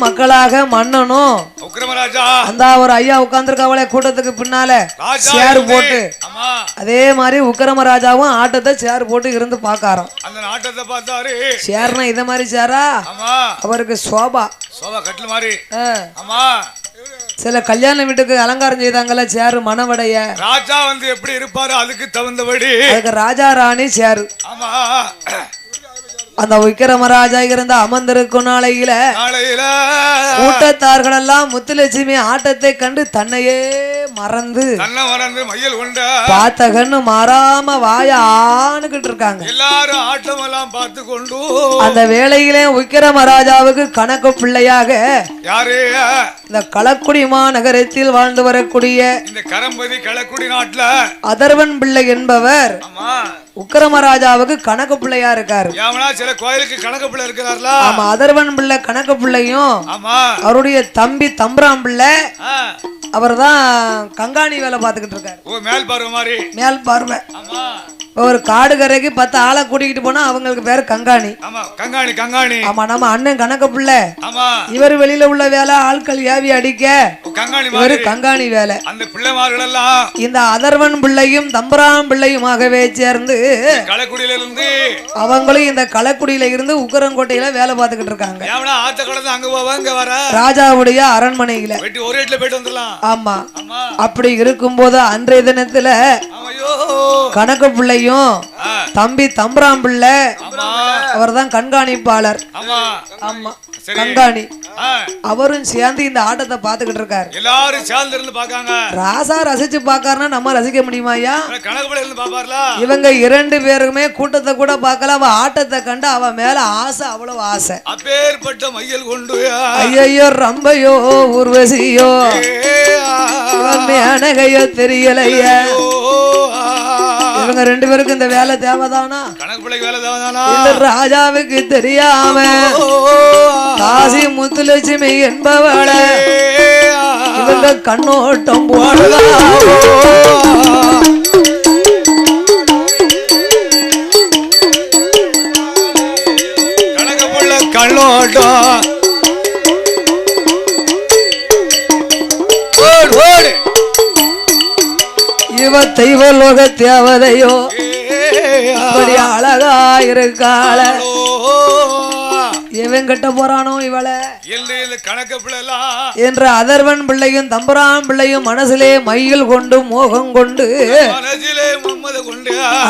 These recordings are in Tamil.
மக்களாக மன்னனும் உக்கிரமராஜா அந்த ஒரு ஐயா உட்கார்ந்திருக்கவளே கூட்டத்துக்கு பின்னால சேர் போட்டு அதே மாதிரி உக்கிரமராஜாவும் ஆட்டத்தை சேர் போட்டு இருந்து பாக்காராம். அந்த ஆட்டத்தை பார்த்தாரு. சேர்னா இத மாதிரி சேரா அவருக்கு சோபா கட்டில் மாதிரி. சில கல்யாண வீட்டுக்கு அலங்காரம் செய்தாங்கல்ல சேரு மணவடைய ராஜா வந்து எப்படி இருப்பாரு அதுக்கு தகுந்தபடி அதுக்கு ராஜா ராணி சேரு. ஆமா அந்த விக்கிரமராஜா இருந்த அமர்ந்திருக்கும் நாளையில கூட்டத்தார்கள் எல்லாம் முத்துலட்சுமி ஆட்டத்தை கண்டு தன்னையே மறந்து மையல் கொண்ட பார்த்த கண்ணு மாறாம வாயானுகிட்டு இருக்காங்க. எல்லாரும் ஆட்டம் எல்லாம் பார்த்து கொண்டு அந்த வேளையிலே விக்கிரமராஜாவுக்கு கணக்கு பிள்ளையாக யாரு இந்த களக்குடி மாநகரத்தில் வாழ்ந்து வரக்கூடிய இந்த கரம்பதி களக்குடி நாட்டுல அதர்வன் பிள்ளை என்பவர் உக்கிரமராஜாவுக்கு கணக்கு பிள்ளையா இருக்காரு. சில கோயிலுக்கு கணக்கு பிள்ளை இருக்கிறார்களா? ஆமா, அதர்வன் பிள்ளை கணக்கு பிள்ளையும் அவருடைய தம்பி தம்பராம் பிள்ளை அவர் தான் கங்காணி வேலை பார்த்துக்கிட்டு இருக்காரு. மேல் பார்வை மாதிரி மேல் பார்வை. ஒரு காடுகரைக்கு 10 ஆளை கூட்டிக்கிட்டு போனா அவங்களுக்கு பேரு கங்காணி. கங்காணி கங்காணி. ஆமா, நம்ம அண்ணன் கணக்கு பிள்ளை இவர் வெளியில உள்ள வேலை ஆட்கள் ஏவி அடிக்க இவரு கங்காணி வேலை. அந்த பிள்ளைமார்கள் எல்லாம் இந்த அதர்வன் பிள்ளையும் தம்பராம் பிள்ளையுமாகவே சேர்ந்து களக்குடியில இருந்து அவங்களும் இந்த களக்குடியில இருந்து உக்கரங்கோட்டையில வேலை பார்த்துக்கிட்டு இருக்காங்க. ராஜாவுடைய அரண்மனையில ஒரு இடத்துல போயிட்டு வந்துடலாம். ஆமா, அப்படி இருக்கும்போது அன்றைய தினத்துல கணக்கு பிள்ளையும் தம்பி தம்பராம் பிள்ளை அவர்தான் கண்காணிப்பாளர். ஆமா, கண்காணி அவரும் சேர்ந்து இந்த ஆட்டத்தை பாத்துக்கிட்டு இருக்காரு. எல்லாரும் சேர்ந்து இருந்து பாக்காங்க. ராசா ரசிச்சு பாக்காருன்னா நம்ம ரசிக்க முடியுமாயா? கணக்கு பிள்ளை இருந்து பாப்பார்ல. இவங்க 2 பேருமே கூட்டத்தை கூட பார்க்கல. அவ ஆட்டத்தை கண்டு அவ மேல ஆசை, அவ்வளவு ஆசை. அப்பேற்பட்ட மையல் கொண்டு ஐயோ ரம்பையோ ஊர்வசியோ அனகையோ தெரியலையா? இவங்க 2 பேருக்கு இந்த வேலை தேவைதானா? கணக்கு பிள்ளைக்கு வேலை தேவைதானா? இந்த ராஜாவுக்கு தெரியாம காசி முத்துலட்சுமி என்பவள இவங்க கண்ணோட்டம் போடலாம். கணக்கு பிள்ளை கண்ணோட்டம் இவ தெய்வ லோக தேவதையோ அப்படி அழகா இருக்காள. இவன் கட்ட போறானோ இவளை கணக்கு பிள்ளை என்ற அதர்வன் பிள்ளையும் தம்பராம் பிள்ளையும் மனசிலே மையில் கொண்டு மோகம் கொண்டு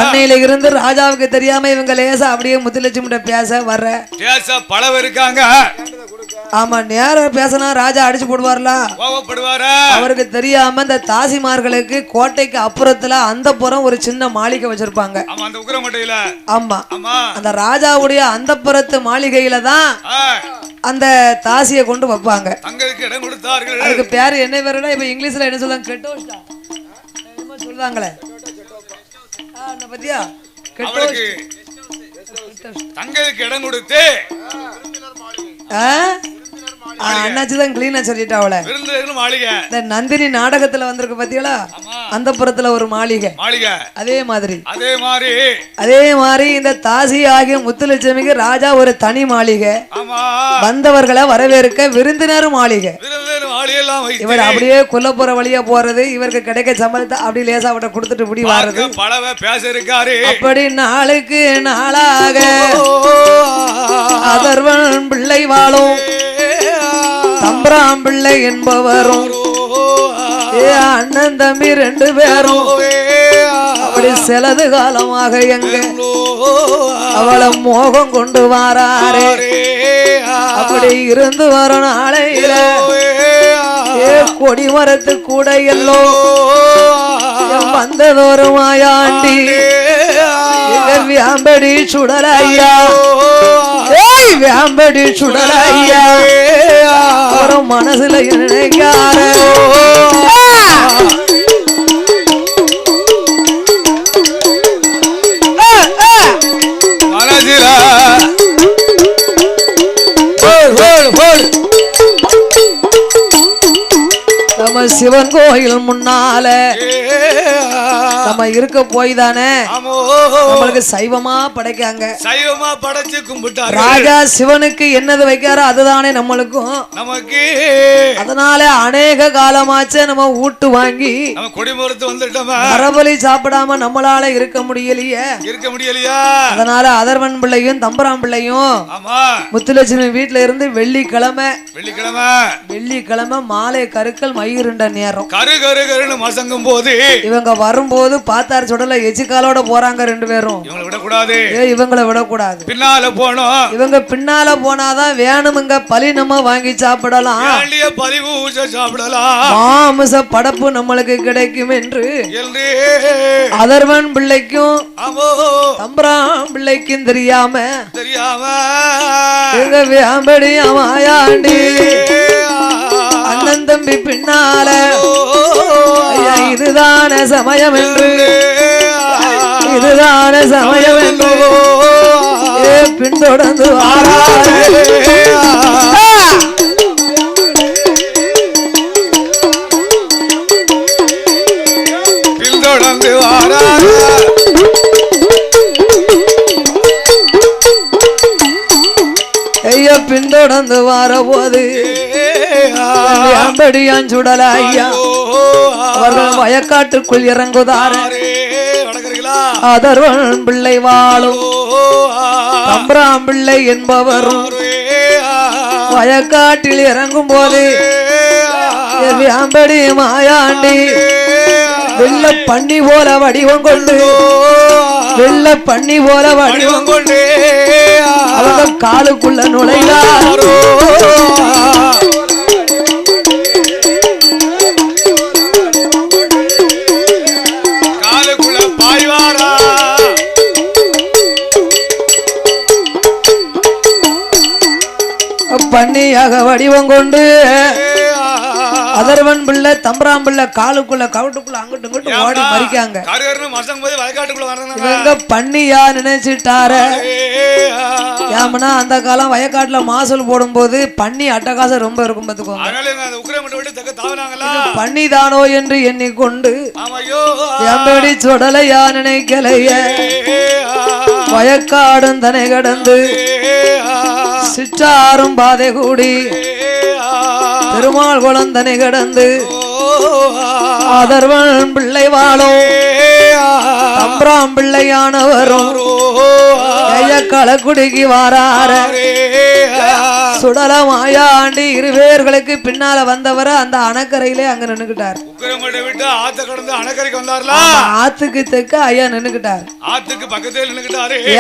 அன்னையில இருந்து ராஜாவுக்கு தெரியாம இவங்க லேசா அப்படியே முத்துலட்சுமி பேச வர்ற பலவர் இருக்காங்க. ஆமா, நேர பேசினா ராஜா அடிச்சு போடுவார்ல. அவருக்கு தெரியாம இந்த தாசிமார்களுக்கு கோட்டைக்கு அப்புறத்துல அந்த புறம் ஒரு சின்ன மாளிகை வச்சிருப்பாங்க. ஆமா, அந்த ராஜாவுடைய அந்த புறத்து மாளிகையில தான் அந்த தாசியை கொண்டு வைப்பாங்க. அதுக்கு பேரு என்ன பேருடா? இப்ப இங்கிலீஷ்ல என்ன சொல்றாங்க? கெட்டோஸ்டா சொல்றாங்களே பத்தியா? தங்களுக்கு இடம் கொடுத்து அண்ணாச்சுதான் கிளீனா சொல்லிட்டா அவளை. இந்த நந்தினி நாடகத்துல வந்திருக்கு பாத்தீங்களா? அந்த புறத்துல ஒரு மாளிகை. அதே மாதிரி இந்த தாசி ஆகிய முத்துலட்சுமிக்கு ராஜா ஒரு தனி மாளிகை, வந்தவர்களை வரவேற்க விருந்தினர் மாளிகை. இவர் அப்படியே கொல்லப்புற வழியா போறது, இவருக்கு கிடைக்க சம்பளத்தை அப்படி லேசா அவட்ட கொடுத்துட்டு இப்படி வாரது. அப்படி நாளுக்கு நாளாக அதர்வன் பிள்ளை வாழும் தம்பராம் பிள்ளை என்பவரும் அண்ணன் தம்பி 2 பேரும் அப்படி சிலது காலமாக எங்க அவளை மோகம் கொண்டு வாராரே. அப்படி இருந்து வர நாளையில கொடி மரத்து கூட எல்லோ வந்ததொரு மாயாண்டி வியாம்படி சுடலையா, வியாம்படி சுடலையா அப்புறம் மனசுல நினைக்கார நம்ம நம்ம சிவன் கோயில் முன்னால நம்ம இருக்க போய் தானே நம்மளுக்கு சைவமா படைக்காங்க. சைவமா படைச்சு கும்பிட்டாரு. ராஜா சிவனுக்கு என்னது வைக்காரோ அதுதானே நம்மளுக்கும் நமக்கு. அதனால அநேக காலமாச்சு நம்ம ஊட்டு வாங்கி நம்ம கொடிமரத்து வந்துட்டோமா, மரபலி சாப்பிடாம நம்மளால இருக்க முடியலையே. அதனால அதர்வன் பிள்ளையும் தம்பராம் பிள்ளையும் முத்துலட்சுமி வீட்டுல இருந்து வெள்ளிக்கிழமை மாலை கருக்கள் மயிருண்ட நேரம் கரு மசங்கும் போது இவங்க வரும்போது பார்த்தார் சுடல எச்சிக்காலோட போறாங்க. ரெண்டு பேரும் இவங்களை விடக்கூடாது. பின்னால போனோம். இவங்க பின்னால போனாதான் வேணுமுங்க பலி நம்ம வாங்கி சாப்பிடலாம். மாமிச படப்பு நம்மளுக்கு கிடைக்கும் என்று அதர்வன் பிள்ளைக்கும் தம்பராம் பிள்ளைக்கும் தெரியாம எங்க வேம்படி மாயாண்டி அண்ணன் தம்பி பின்னால இதுதான சமயம் என்று பின்தொடர்ந்து பின்தொடர்ந்து வாரபோது அம்படியான் சுடல ஐயா அவர்கள் வயக்காட்டுக்குள் இறங்குதார அதர்வன் பிள்ளை வாழும் தம்பராம் பிள்ளை என்பவரும் வயக்காட்டில் இறங்கும் போது அம்படி மாயாண்டி வெள்ள பண்ணி போல வடிவம் கொண்டு அவங்க காலுக்குள்ள நுழைந்தாரோ. காலுக்குள்ள பாய்வாரா பண்ணியாக வடிவம் கொண்டு அதர்வன் பிள்ளை தம்பராம் பிள்ளை காலுக்குள்ள கவுட்டுக்குள்ள அங்கிட்டு இங்கிட்டு ஓடி மறிக்காங்க. இவங்க பண்ணியா நினைச்சிட்டாரு. ஏமனா அந்த காலம் வயக்காட்டுல மாசூல் போடும் போது பண்ணி அட்டகாசம் ரொம்ப இருக்கும். பண்ணிதானோ என்று எண்ணிக்கொண்டு எம்படி சுடலையா நினைக்கலைய வயக்காடும் தனை கடந்து சிற்றாரும் பாதை கூடி பெருமாள் குழந்தனை கடந்து அதர்வன் பிள்ளை வாழும் தம்பராம் பிள்ளையானவரும் களக்குடிக்கு வாரார சுடல மாயாண்டி இருவேர்களுக்கு பின்னால வந்தவர அந்த அணக்கரையிலே அங்க நின்னுக்கிட்டார். ஆத்துக்கு தெக்க ஐயா நின்னுக்கிட்டார்.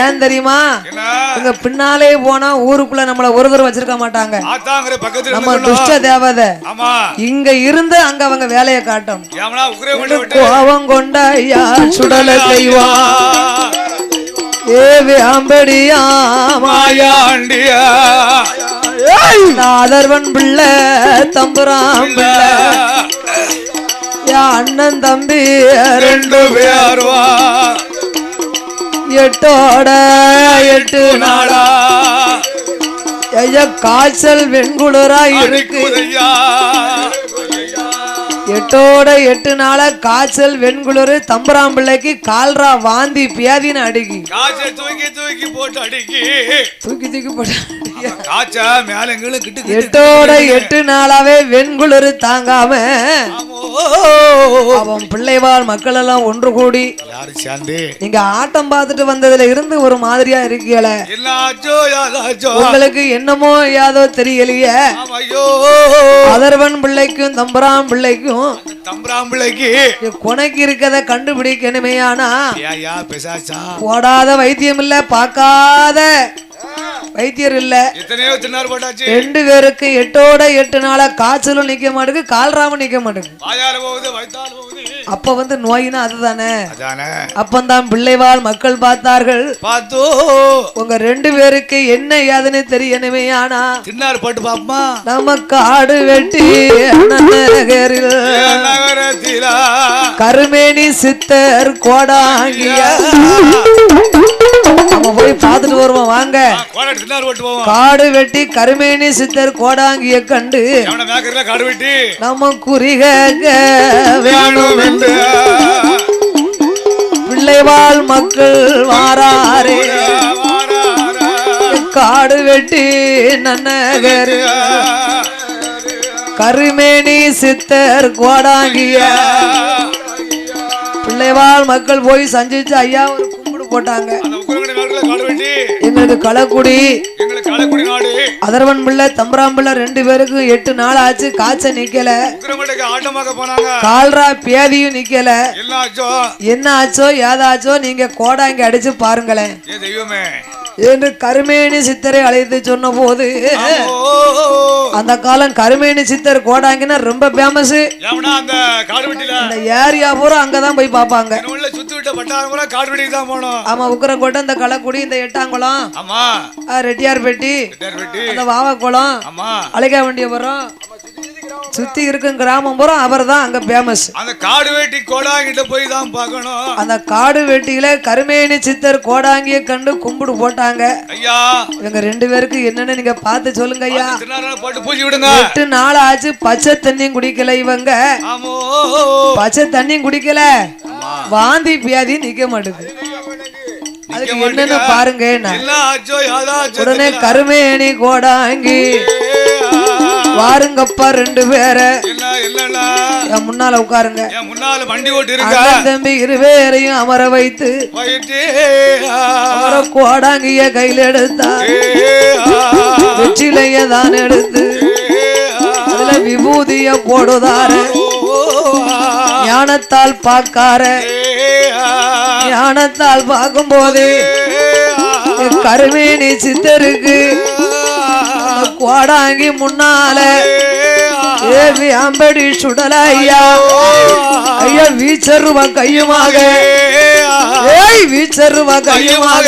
ஏன் தெரியுமா? இங்க பின்னாலே போனா ஊருக்குள்ள நம்மள ஒருத்தர் வச்சிருக்க மாட்டாங்க. நம்ம துஷ்ட தேவதை இங்க இருந்து அங்க அவங்க வேலையை காட்டும். கோபம் கொண்ட ஐயா சுடல தெய்வா ஏவே அம்படியா மாயாண்டியா அதர்வன் பிள்ளை தம்பராம் பிள்ளை அண்ணன் தம்பி ரெண்டு பேருவா எட்டோட 8 நாளா ஐயா காய்ச்சல் வெண்குளரா இருக்கு. 8ஓட 8 நாளா காய்ச்சல் வெண்குளரு தம்பராம் பிள்ளைக்கு கால்ரா வாந்தி பியாதின்னு அடிக்கி தூக்கி போட்டு 8ஓட 8 நாளாவே வெண்குளரு தாங்காம அவன் பிள்ளைவாள் மக்கள் எல்லாம் ஒன்று கூடி நீங்க ஆட்டம் பார்த்துட்டு வந்ததுல இருந்து ஒரு மாதிரியா இருக்கீங்கள, உங்களுக்கு என்னமோ யாதோ தெரியலையே. அதர்வன் பிள்ளைக்கும் தம்பராம் பிள்ளைக்கும் கொனைக்கு இருக்கத கண்டுபிடிக்கணுமே. ஆனா போடாத வைத்தியம் இல்ல, பார்க்காத வைத்தியர் இல்ல. ரெண்டு பேருக்கு 8ஓட 8 நாளா காய்ச்சலும் நிக்க மாட்டுக்கு, கால்ராம நிக்க மாட்டுக்கு. அப்ப வந்து நோயினா அதுதானே. அப்பந்தான் பிள்ளைவாள் மக்கள் பார்த்தார்கள். உங்க 2 பேருக்கு என்ன ஏதுன்னு தெரியணுமே. ஆனா பட்டு பாப்பா நம்ம காடு வெட்டி கருமேனி சித்தர் கோடாங்கிய நம்ம போய் பார்த்துட்டு வருவோம் வாங்க. கோடாடி தின்னார் ஓட்டு போவோம். காடு வெட்டி கருமேனி சித்தர் கோடாங்கிய கண்டு எவன மேக்கர்ல காடு வெட்டி நம்ம குறிக வேணும் என்று பிள்ளைவாள் மக்கள் வாராரே காடு வெட்டி நன்னகர் கருமேனி சித்தர் கோடாங்கிய பிள்ளைவாள் மக்கள் போய் சந்திச்சு ஐயா ஒரு கும்பிடு போட்டாங்க. எங்களுக்கு களக்குடி அதர்வன் பிள்ளை தம்பராம் பிள்ளை 2 பேருக்கும் 8 நாள் ஆச்சு. காய்ச்ச நிக்கல, கால்ரா பேதியும் நிக்கல. என்ன ஆச்சோ ஏதாச்சோ நீங்க கோடாங்கி அடிச்சு பாருங்களேன் என்று கருமேனி சித்தரை அழைத்து சொன்ன போது அந்த காலம் கருமேனி சித்தர் கோடாங்கினா ரொம்ப பேமஸ். அந்த ஏரியா பூரா அங்கதான் போய் பாப்பாங்க. ஆமா, உக்கரங்கோட்டை, இந்த களக்குடி, இந்த எட்டாங்குளம், ரெட்டியார்பேட்டி, அந்த வாவாக்குளம், அழகாவண்டியபுரம் சுத்தி இருக்கும் கிராமம் பூரா அவர் தான் அங்க பேமஸ். அந்த காடு வெட்டி கோடாங்கிட்ட போய் தான் பார்க்கணும். அந்த காடு வெட்டியில கருமேனி சித்தர் கோடாங்கிய கண்டு கும்பிடு போட்டாங்க. ஐயா இவங்க 2 பேருக்கு என்னன்னு நீங்க பார்த்து சொல்லுங்க ஐயா. போட்டு பூஜை விடுங்க. 8 நாள் ஆச்சு, பச்சை தண்ணியும் குடிக்கல இவங்க. பச்சை தண்ணியும் குடிக்கல, வாந்தி பியாதி நிக்க மாட்டேது. அதுக்கு என்னன்னு பாருங்க. உடனே கருமேனி கோடாங்கி வாருங்கப்பா 2 பேரை முன்னால உட்காருங்க. தம்பி 2 பேரையும் அமர வைத்து கோடாங்கிய கையில் எடுத்தா வெற்றிலைய தான் எடுத்து அதுல விபூதிய போடுதாரு. ஞானத்தால் பார்க்கார, ஞானத்தால் பார்க்கும் போது கருமேனி சித்தருக்கு கோடாங்கி முன்னால ஏவி அம்படி சுடல ஐயா. ஐயா வீச்சருவ கையுமாக, ஏய் வீச்சருவ கையுமாக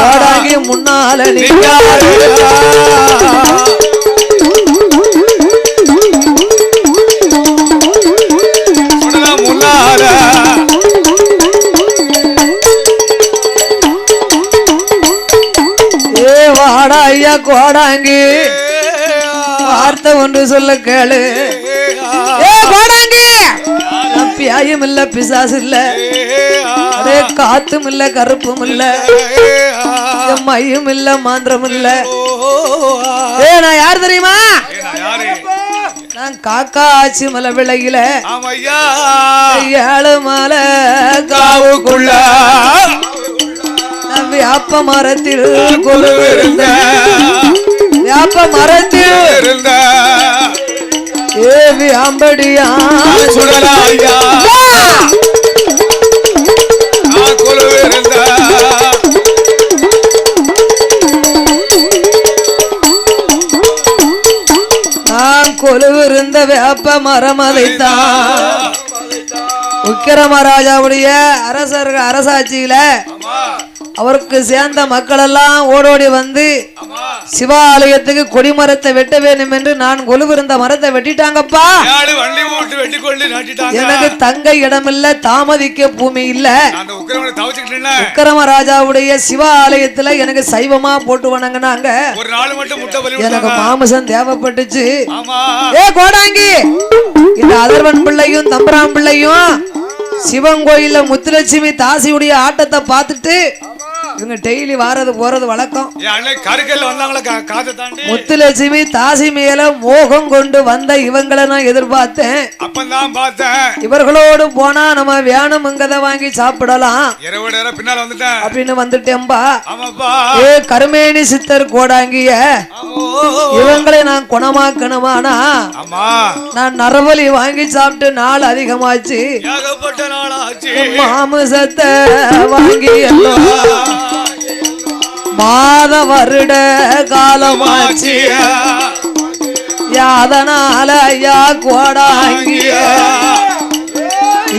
கோடாங்கி முன்னால நிற்காரு. வாடா ஐயா கோடாங்கி, வார்த்தை ஒன்று சொல்ல கேளு. கோடாங்கி பியாயும் இல்ல, பிசாசு இல்ல, அதே காத்தும் இல்ல, கருப்பும் இல்ல, மையும் இல்ல, மாந்திரம் இல்ல. நான் யார் தெரியுமா? நான் காக்கா ஆச்சி மலை விளையில 7 மலை காவுக்குள்ள வேப்ப மரத்தில் கொலுவிருந்த, வேப்ப மரத்தில் இருந்த ஏவி அம்படியா சுடலாயா கொலுவிருந்த நான் கொலுவிருந்த வேப்ப மரம் அதைத்தான் உக்கிரமராஜாவுடைய அரசாட்சியில அவருக்கு சேர்ந்த மக்கள் எல்லாம் ஓடோடி வந்து சிவாலயத்துக்கு கொடிமரத்தை வெட்ட வேண்டும் என்று நான் கொலுவிருந்த மரத்தை வெட்டிட்டாங்கப்பா. எனக்கு தங்க இடமில்ல, தாமதிக்க பூமி இல்ல. உக்கிரமராஜாவுடைய சிவாலயத்துல எனக்கு சைவமா போட்டு வணங்கினாங்க. எனக்கு மாமிசம் தேவைப்பட்டுச்சு. கோடாங்கி இந்த அதர்வன் பிள்ளையும் தம்பராம் பிள்ளையும் சிவன் கோயில்ல முத்துலட்சுமி தாசியுடைய ஆட்டத்தை பார்த்துட்டு இவங்க டெய்லி வாரது போறது வழக்கம். முத்துலட்சுமி தாசி மேல மோகம் கொண்டு வந்த இவங்களை நான் எதிர்பார்த்தேன். இவர்களோடு போனா நம்ம வேணும்ங்கத வாங்கி சாப்பிடலாம் அப்படின்னு வந்துட்டேன்பா. கருமேனி சித்தர் கோடாங்கிய இவங்களை நான் குணமாக்கணுமானா நான் நரபலி வாங்கி சாப்பிட்டு நாள் அதிகமாச்சு. மாமிசத்தை வாங்கி மாத வருட காலமாச்சு. அதனால ஐயா கோடாங்கிய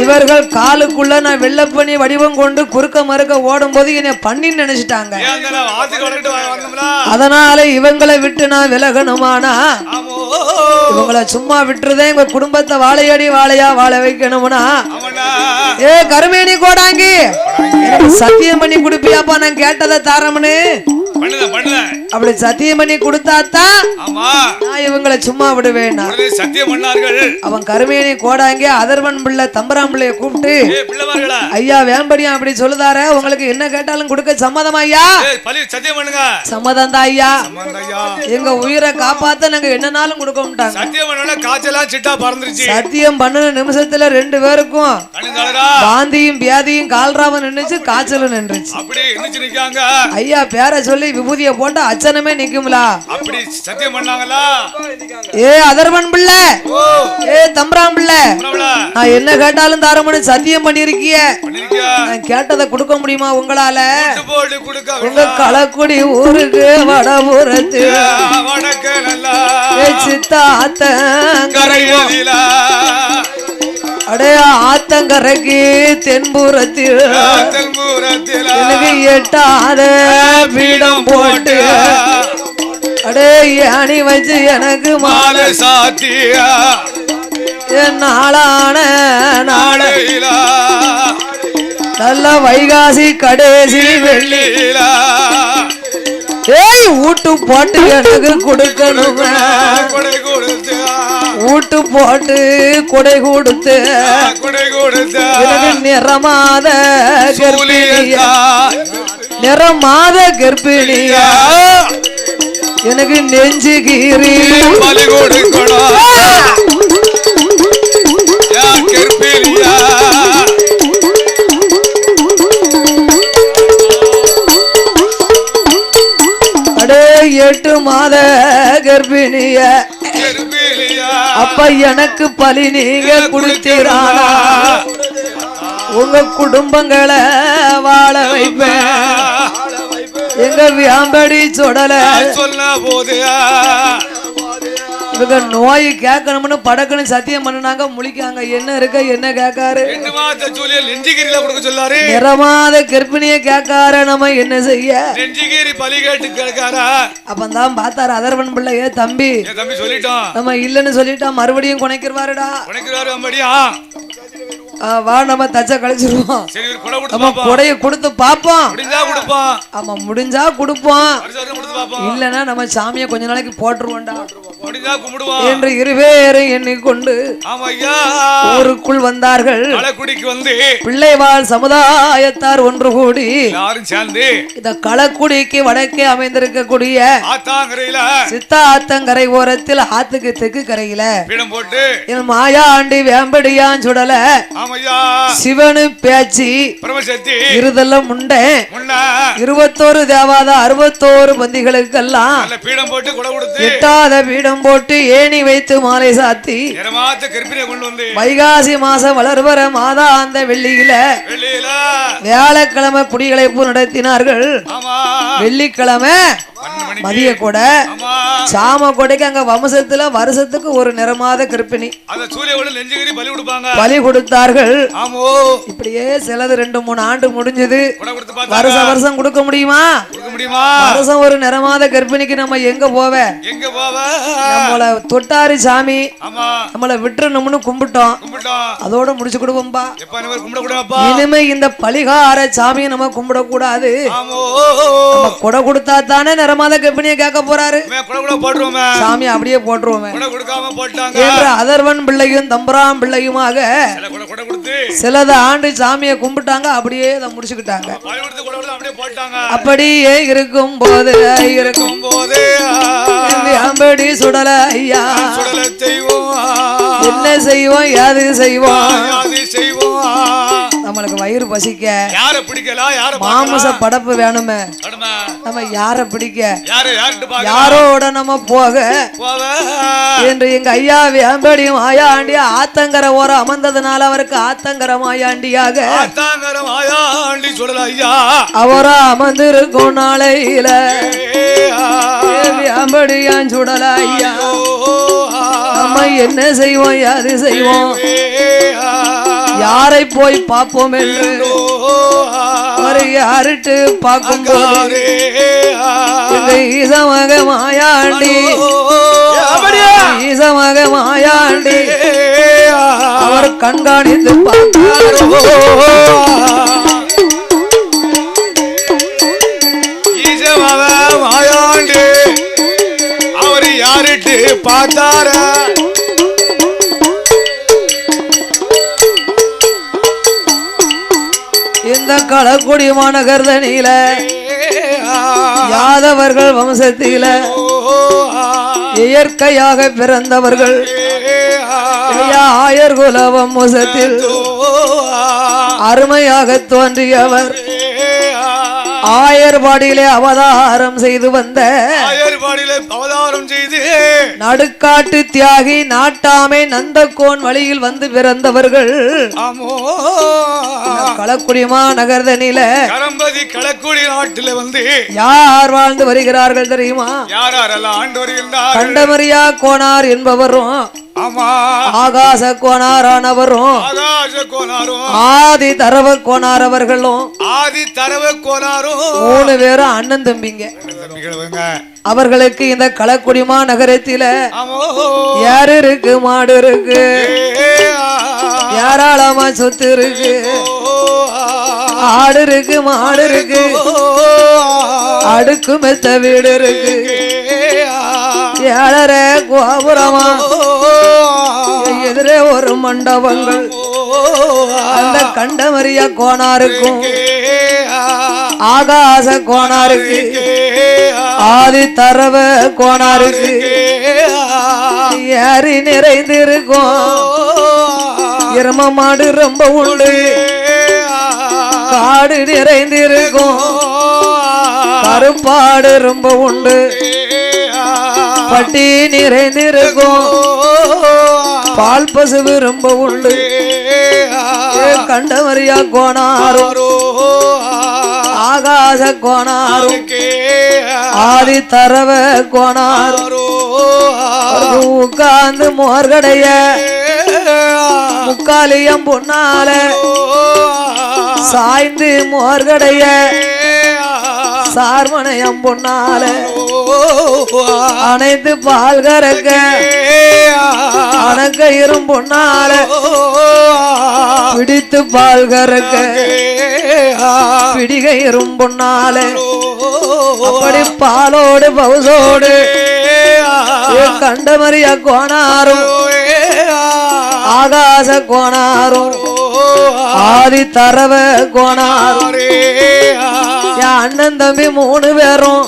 இவர்கள் காலுக்குள்ள நான் வெள்ளப்பனி வடிவம் கொண்டு குறுக்க மறுக்க ஓடும் போது என்னை பண்ணின்னு நினைச்சிட்டாங்க. அதனால இவங்களை விட்டு நான் விலகணுமானா இவங்களை சும்மா விட்டுருதேன். எங்க குடும்பத்தை வாழையடி வாழையா வாழ வைக்கணும்னா ஏ கருமேனி கோடாங்கி சத்தியம் பண்ணி குடுப்பியாப்பா நான் கேட்டதை தாரம்னு அப்படி சத்தியம் பண்ணி கொடுத்தாத்தான் நான் இவங்களை சும்மா விடுவேன். சத்தியம் பண்ணார்கள். அவன் கருமேனி கோடாங்க அதர்வன் பிள்ளை தம்பராம் பிள்ளைய கூப்பிட்டு ஐயா வேம்படியா அப்படி சொல்லுதார உங்களுக்கு என்ன கேட்டாலும் கொடுக்க சம்மதம் ஐயா? சத்தியம் பண்ணுங்க. சம்மதம் தான் ஐயா. எங்க உயிரை காப்பாத்த நாங்க என்னனாலும் கொடுக்க மாட்டாங்க. சத்தியம் பண்ண காய்ச்சலாம் சிட்டா பறந்துருச்சு. சத்தியம் பண்ணன நிமிஷத்துல 2 பேருக்கும் பாந்தியும் வியாதியும் கால்ராவ நின்னுச்சு காய்ச்சலும் நின்றுச்சு. அப்படி எந்திரிச்சு நிக்காங்க. ஐயா பேரை சொல்லி விபூதியை போட்டா அச்சனமே நிக்கும்ல. அப்படி சத்தியம் பண்ணாங்களா? ஏ அதர்வன் பிள்ளை ஏ தம்பராம் பிள்ளை நான் என்ன கேட்டாலும் தாரமனு சத்தியம் பண்ணிருக்கிய நான் கேட்டதை கொடுக்க முடியுமா உங்களால? உங்க களக்குடி ஊருக்கு வடபுறத்து சித்தாத்தங்கரையில அடைய ஆத்தங்கரைக்கு தென்புறத்தில் எனக்கு எட்டாத பீடம் போட்டு அடே அணி வச்சு எனக்கு மாலை சாத்தியா என் நாளான நாளையில நல்ல வைகாசி கடைசி வெள்ளியில ஏய் ஊட்டு போட்டு எனக்கு கொடுக்கணும். ஊட்டு போட்டு கொடை கொடுத்து எனக்கு நிறமாத கர்ப்பிணியா நிறமாத கர்ப்பிணியா எனக்கு நெஞ்சு கீறி பலி கொடுக்கணும். கர்ப்பிணியா அடே 8 மாத கர்ப்பிணிய அப்ப எனக்கு பலி நீங்க குடுத்தீரானா உங்க குடும்பங்களை வாழ வைப்பேன். எங்க வியாம்படி சொடல சொன்ன போது இவங்க நோய் கேட்கணும்னு படக்குன்னு சத்தியம் பண்ணுனாங்க. முழிக்காங்க என்ன இருக்க என்ன கேட்காரு நிறமாத கர்ப்பிணிய கேட்காரு நம்ம என்ன செய்ய? அப்பந்தான் பார்த்தாரு அதர்வன் பிள்ளைய தம்பி சொல்லிட்டோம் நம்ம இல்லன்னு சொல்லிட்டா மறுபடியும் குணைக்கிறவாருடா. வா நம்ம தச்ச கழிச்சிருவோம். நம்ம கொடைய கொடுத்து பாப்போம். ஆமா முடிஞ்சா கொடுப்போம் இல்லன்னா நம்ம சாமியை கொஞ்ச நாளைக்கு போட்டுருவோம்டா என்று இருவேறு எண்ணிக்கொண்டு ஊருக்குள் வந்தார்கள். பிள்ளைவாழ் சமுதாயத்தார் ஒன்று கூடி இந்த களக்குடிக்கு வடக்கே அமைந்திருக்கக்கூடிய சித்தாத்தங்கரை ஓரத்தில் ஆத்துக்கு தெற்கு கரையில என் மாயாண்டி வேம்படியான் சுடல சிவனு பேச்சு இருதெல்லாம் முண்டை 21 தேவாத 61 பந்திகளுக்கெல்லாம் எட்டாத பீடம் போட்டு ஏணி வைத்து மாலை சாத்தி வைகாசி மாசம் வளர்வர மாதா அந்த வெள்ளியில வியாழக்கிழமை குடிகளைப்பு நடத்தினார்கள். வெள்ளிக்கிழமை மதிய கூட சாம கொடைக்கு அங்க வம்சத்துல வருஷத்துக்கு ஒரு நிறமாத கர்ப்பிணி பலி கொடுத்தார்கள். இப்படியே சிலது 2-3 ஆண்டு முடிஞ்சது. வருஷம் கொடுக்க முடியுமா? வருஷம் ஒரு நிறமாத கர்ப்பிணிக்கு நம்ம எங்க போவ? நம்மள தொட்டாரு சாமி நம்மள விட்டுறணும்னு கும்பிட்டோம் அதோட முடிச்சு கொடுப்போம்பா. இனிமே இந்த பலிகார சாமியை நம்ம கும்பிட கூடாது. கொடை கொடுத்தா தானே நிறமாத கர்ப்பிணியை கேட்க போறாரு. சாமி அப்படியே போட்டுருவோம் என்று அதர்வன் பிள்ளையும் தம்பராம் பிள்ளையுமாக சிலது ஆண்டு சாமியை கும்பிட்டாங்க. அப்படியே அதை முடிச்சுக்கிட்டாங்க. அப்படியே இருக்கும் போது அம்படி சுடல ஐயா என்ன செய்வோம் யாது செய்வோம் நம்மளுக்கு வயிறு பசிக்க மாமிச படப்பு வேணுமே நம்ம யார பிடிக்க யாரோட நம்ம போக என்று எங்க ஐயா வேம்படியும் ஆயாண்டியா ஆத்தங்கர ஓர அமர்ந்ததுனால அவருக்கு ஆத்தங்கர மாயாண்டியாக அவரா அமர்ந்திருக்கும் நாளையில வேம்படியான் சுடல ஐயா நம்ம என்ன செய்வோம் யாது செய்வோம் யாரை போய் பார்ப்போம் என்று ஒரு யாருட்டு பார்க்கும்போது இந்த ஈசமக மாயாண்டி ஈசமக மாயாண்டி அவர் கண்காணித்து பார்த்தார். ஈசமக மாயாண்டி அவர் யாருட்டு பார்த்தார. இந்த களக்குடி மாநகர்தனில யாதவர்கள் வம்சத்தில இயற்கையாக பிறந்தவர்கள் ஆயர் குல வம்சத்தில் அருமையாக தோன்றியவர் ஆயர்பாடியிலே அவதாரம் செய்து வந்த நடுக்காட்டு தியாகி நாட்டாமை நந்தகோன் வழியில் வந்து பிறந்தவர்கள் களக்குடி மாநகர்தனில களக்குடி நாட்டில வந்து யார் வாழ்ந்து வருகிறார்கள் தெரியுமா? யாரெல்லாம் ஆண்டு வருகின்றார்? கண்டமரியா கோனார் என்பவரும் ஆகாச கோனாரானவரும் ஆதி தரவ கோனார் அவர்களும் மூணு பேரும் அண்ணன் தம்பிங்க. அவர்களுக்கு இந்த களக்குடி மாநகரத்தில யாரு இருக்கு, மாடு இருக்கு, ஏராளமா சொத்து இருக்கு, ஆடு இருக்கு, மாடு இருக்கு, அடுக்கு மெத்த வீடு இருக்கு, ஏழரை கோபுரமா எதிரே ஒரு மண்டபங்கள். அந்த கண்டமரியா கோனாருக்கும் ஆகாச கோனாருக்கு ஆதி தரவ கோனாருக்கு ஏறி நிறைந்திருக்கும். எரும மாடு ரொம்ப உண்டு, காடு நிறைந்திருக்கும், கருப்பாடு ரொம்ப உண்டு, பட்டி நிறைந்திருக்கும், பால் பசுவு ரொம்ப உண்டு. கண்டமரியா கோனாரும் ஆகாச கோனாரும் ஆதி தரவ கோனாரும் உட்கார்ந்து மோர்கடைய முக்காலியம் பொன்னால சாய்ந்து மோர்கடைய சார்மனையம் பொன்னால அனைத்து பால் கறக்க அணக்க இரும் பொன்னால பிடித்து பால் கறக்க பிடிகை இரும் பொன்னால அப்படி பாலோடு பவுசோடு கண்டமரியா கோனாரும் ஆகாச கோனாரும் ஆதி தரவ கோனாரும் என் அண்ணன் தம்பி மூணு பேரும்